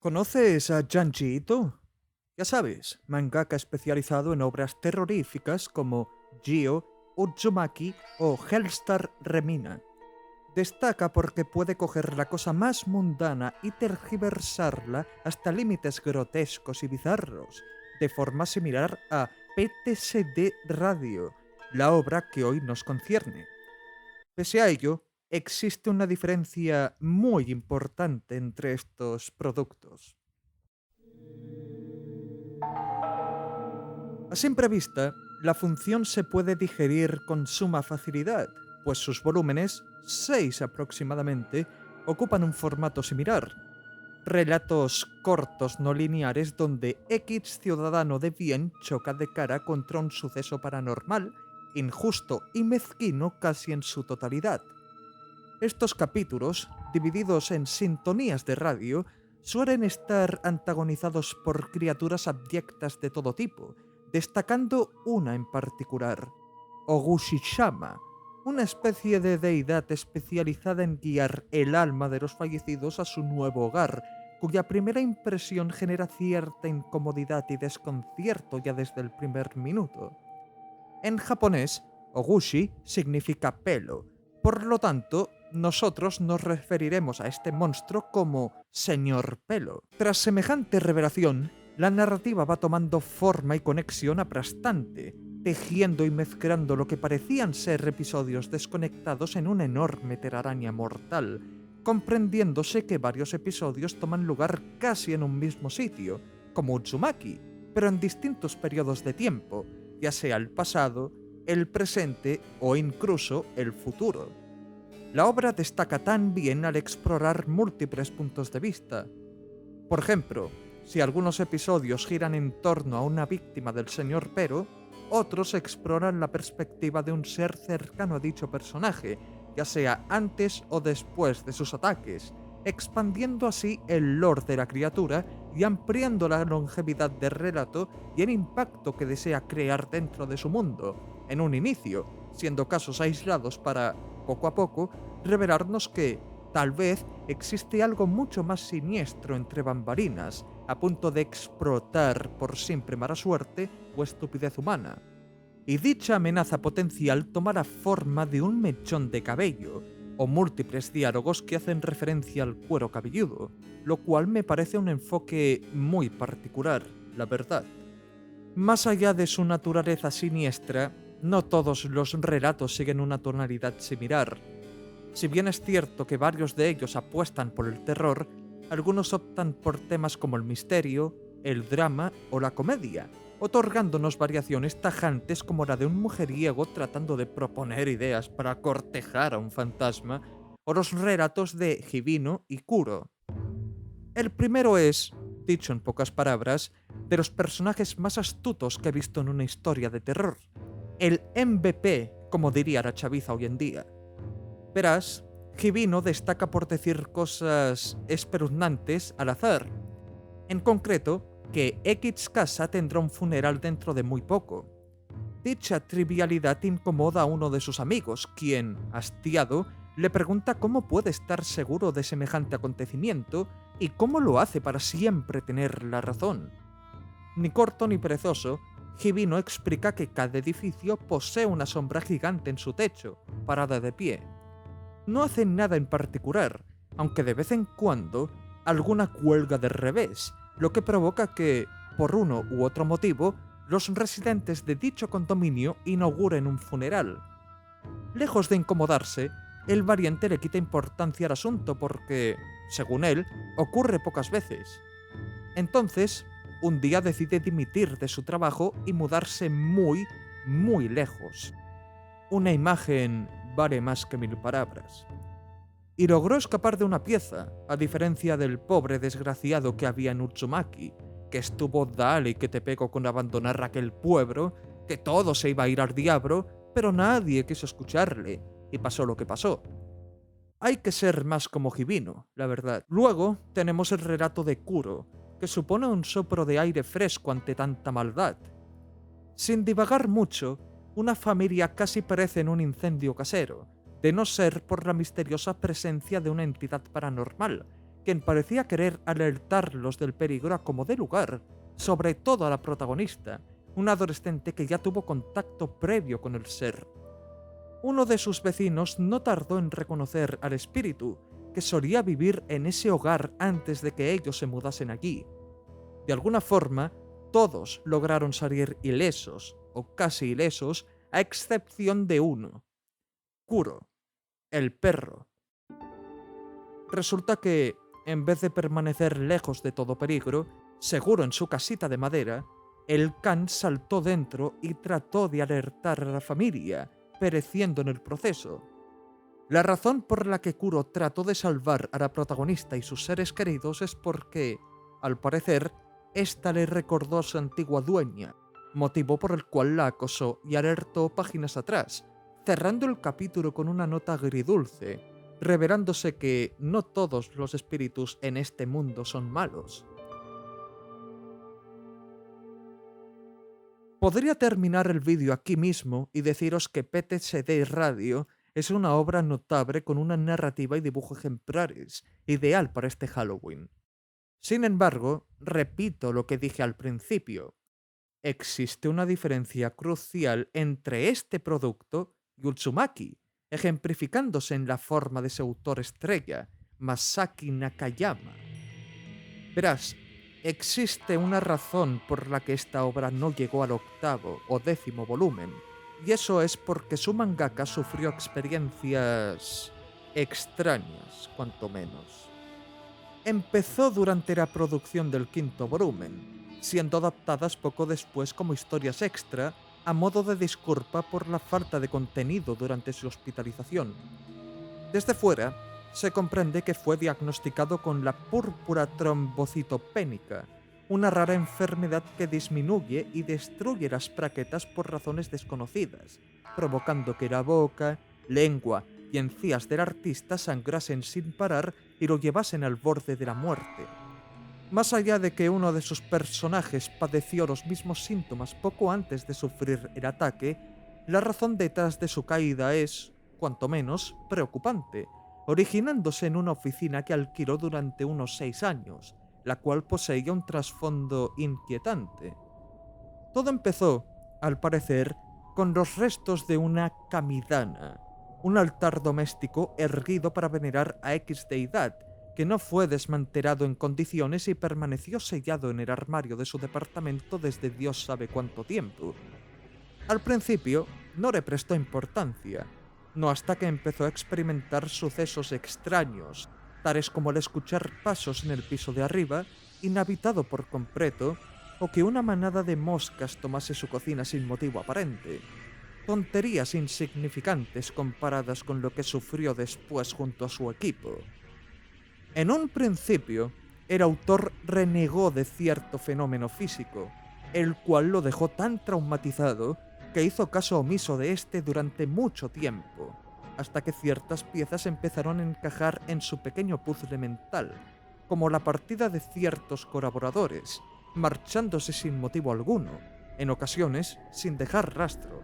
¿Conoces a Junji Ito? Ya sabes, mangaka especializado en obras terroríficas como Gio, Uzumaki o Hellstar Remina. Destaca porque puede coger la cosa más mundana y tergiversarla hasta límites grotescos y bizarros, de forma similar a PTSD Radio, la obra que hoy nos concierne. Pese a ello, existe una diferencia muy importante entre estos productos. A simple vista, la función se puede digerir con suma facilidad, pues sus volúmenes, 6 aproximadamente, ocupan un formato similar. Relatos cortos no lineares donde X ciudadano de bien choca de cara contra un suceso paranormal, injusto y mezquino casi en su totalidad. Estos capítulos, divididos en sintonías de radio, suelen estar antagonizados por criaturas abyectas de todo tipo, destacando una en particular, Ogushi-shama, una especie de deidad especializada en guiar el alma de los fallecidos a su nuevo hogar, cuya primera impresión genera cierta incomodidad y desconcierto ya desde el primer minuto. En japonés, Ogushi significa pelo, por lo tanto, nosotros nos referiremos a este monstruo como Señor Pelo. Tras semejante revelación, la narrativa va tomando forma y conexión aplastante, tejiendo y mezclando lo que parecían ser episodios desconectados en una enorme telaraña mortal, comprendiéndose que varios episodios toman lugar casi en un mismo sitio, como Uzumaki, pero en distintos periodos de tiempo, ya sea el pasado, el presente o incluso el futuro. La obra destaca también al explorar múltiples puntos de vista. Por ejemplo, si algunos episodios giran en torno a una víctima del señor Pero, otros exploran la perspectiva de un ser cercano a dicho personaje, ya sea antes o después de sus ataques, expandiendo así el lore de la criatura y ampliando la longevidad del relato y el impacto que desea crear dentro de su mundo, en un inicio, siendo casos aislados para, poco a poco, revelarnos que, tal vez, existe algo mucho más siniestro entre bambalinas, a punto de explotar por simple mala suerte o estupidez humana. Y dicha amenaza potencial toma la forma de un mechón de cabello, o múltiples diálogos que hacen referencia al cuero cabelludo, lo cual me parece un enfoque muy particular, la verdad. Más allá de su naturaleza siniestra, no todos los relatos siguen una tonalidad similar. Si bien es cierto que varios de ellos apuestan por el terror, algunos optan por temas como el misterio, el drama o la comedia, otorgándonos variaciones tajantes como la de un mujeriego tratando de proponer ideas para cortejar a un fantasma, o los relatos de Hibino y Kuro. El primero es, dicho en pocas palabras, de los personajes más astutos que he visto en una historia de terror. El MVP, como diría la chaviza hoy en día. Verás, Hibino destaca por decir cosas espeluznantes al azar. En concreto, que X casa tendrá un funeral dentro de muy poco. Dicha trivialidad incomoda a uno de sus amigos, quien, hastiado, le pregunta cómo puede estar seguro de semejante acontecimiento y cómo lo hace para siempre tener la razón. Ni corto ni perezoso, Hibino explica que cada edificio posee una sombra gigante en su techo, parada de pie. No hace nada en particular, aunque de vez en cuando alguna cuelga de revés, lo que provoca que, por uno u otro motivo, los residentes de dicho condominio inauguren un funeral. Lejos de incomodarse, el valiente le quita importancia al asunto porque, según él, ocurre pocas veces. Entonces, un día decide dimitir de su trabajo y mudarse muy, muy lejos. Una imagen vale más que 1000 palabras. Y logró escapar de una pieza, a diferencia del pobre desgraciado que había en Utsumaki, que estuvo dale y que te pego con abandonar aquel pueblo, que todo se iba a ir al diablo, pero nadie quiso escucharle, y pasó lo que pasó. Hay que ser más como Hibino, la verdad. Luego tenemos el relato de Kuro, que supone un soplo de aire fresco ante tanta maldad. Sin divagar mucho, una familia casi perece en un incendio casero, de no ser por la misteriosa presencia de una entidad paranormal, quien parecía querer alertarlos del peligro a como dé lugar, sobre todo a la protagonista, una adolescente que ya tuvo contacto previo con el ser. Uno de sus vecinos no tardó en reconocer al espíritu, que solía vivir en ese hogar antes de que ellos se mudasen allí. De alguna forma, todos lograron salir ilesos, o casi ilesos, a excepción de uno, Kuro, el perro. Resulta que, en vez de permanecer lejos de todo peligro, seguro en su casita de madera, el can saltó dentro y trató de alertar a la familia, pereciendo en el proceso. La razón por la que Kuro trató de salvar a la protagonista y sus seres queridos es porque, al parecer, ésta le recordó a su antigua dueña, motivo por el cual la acosó y alertó páginas atrás, cerrando el capítulo con una nota agridulce, revelándose que no todos los espíritus en este mundo son malos. Podría terminar el vídeo aquí mismo y deciros que PTSD Radio es una obra notable con una narrativa y dibujo ejemplares, ideal para este Halloween. Sin embargo, repito lo que dije al principio. Existe una diferencia crucial entre este producto y Uzumaki, ejemplificándose en la forma de su autor estrella, Masaki Nakayama. Verás, existe una razón por la que esta obra no llegó al 8º o 10º volumen, y eso es porque su mangaka sufrió experiencias extrañas, cuanto menos. Empezó durante la producción del 5º volumen, siendo adaptadas poco después como historias extra, a modo de disculpa por la falta de contenido durante su hospitalización. Desde fuera, se comprende que fue diagnosticado con la púrpura trombocitopénica, una rara enfermedad que disminuye y destruye las plaquetas por razones desconocidas, provocando que la boca, lengua y encías del artista sangrasen sin parar y lo llevasen al borde de la muerte. Más allá de que uno de sus personajes padeció los mismos síntomas poco antes de sufrir el ataque, la razón detrás de su caída es, cuanto menos, preocupante, originándose en una oficina que alquiló durante unos 6 años, la cual poseía un trasfondo inquietante. Todo empezó, al parecer, con los restos de una kamidana, un altar doméstico erguido para venerar a X deidad, que no fue desmantelado en condiciones y permaneció sellado en el armario de su departamento desde Dios sabe cuánto tiempo. Al principio, no le prestó importancia, no hasta que empezó a experimentar sucesos extraños, tales como el escuchar pasos en el piso de arriba, inhabitado por completo, o que una manada de moscas tomase su cocina sin motivo aparente. Tonterías insignificantes comparadas con lo que sufrió después junto a su equipo. En un principio, el autor renegó de cierto fenómeno físico, el cual lo dejó tan traumatizado que hizo caso omiso de este durante mucho tiempo, hasta que ciertas piezas empezaron a encajar en su pequeño puzzle mental, como la partida de ciertos colaboradores, marchándose sin motivo alguno, en ocasiones sin dejar rastro.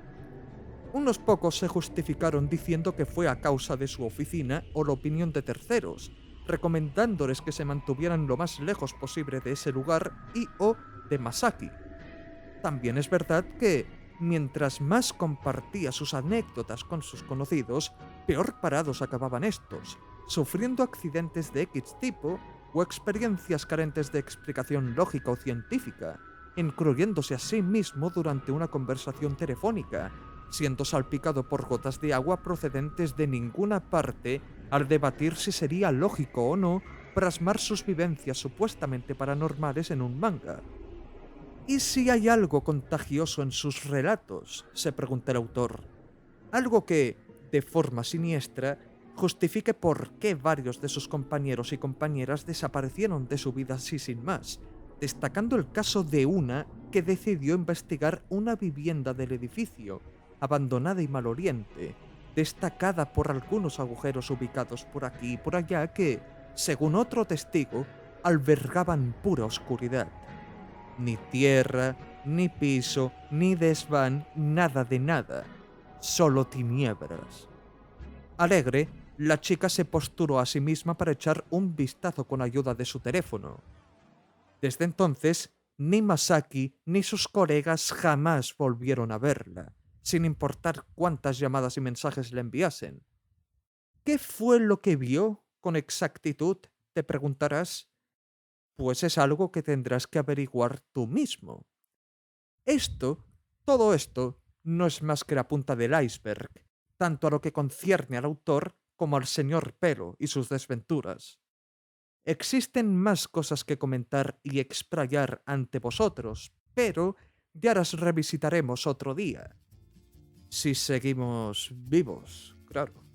Unos pocos se justificaron diciendo que fue a causa de su oficina o la opinión de terceros, recomendándoles que se mantuvieran lo más lejos posible de ese lugar y o de Masaki. También es verdad que, mientras más compartía sus anécdotas con sus conocidos, peor parados acababan estos, sufriendo accidentes de X tipo o experiencias carentes de explicación lógica o científica, incluyéndose a sí mismo durante una conversación telefónica, siendo salpicado por gotas de agua procedentes de ninguna parte al debatir si sería lógico o no plasmar sus vivencias supuestamente paranormales en un manga. ¿Y si hay algo contagioso en sus relatos?, se pregunta el autor. Algo que, de forma siniestra, justifique por qué varios de sus compañeros y compañeras desaparecieron de su vida así sin más, destacando el caso de una que decidió investigar una vivienda del edificio, abandonada y maloliente, destacada por algunos agujeros ubicados por aquí y por allá que, según otro testigo, albergaban pura oscuridad. Ni tierra, ni piso, ni desván, nada de nada, solo tinieblas. Alegre, La chica se posturó a sí misma para echar un vistazo con ayuda de su teléfono. Desde entonces, ni Masaki ni sus colegas jamás volvieron a verla, sin importar cuántas llamadas y mensajes le enviasen. ¿Qué fue lo que vio con exactitud? Te preguntarás. Pues es algo que tendrás que averiguar tú mismo. Esto, todo esto, no es más que la punta del iceberg, tanto a lo que concierne al autor como al señor Pelo y sus desventuras. Existen más cosas que comentar y explayar ante vosotros, pero ya las revisitaremos otro día. Si seguimos vivos, claro.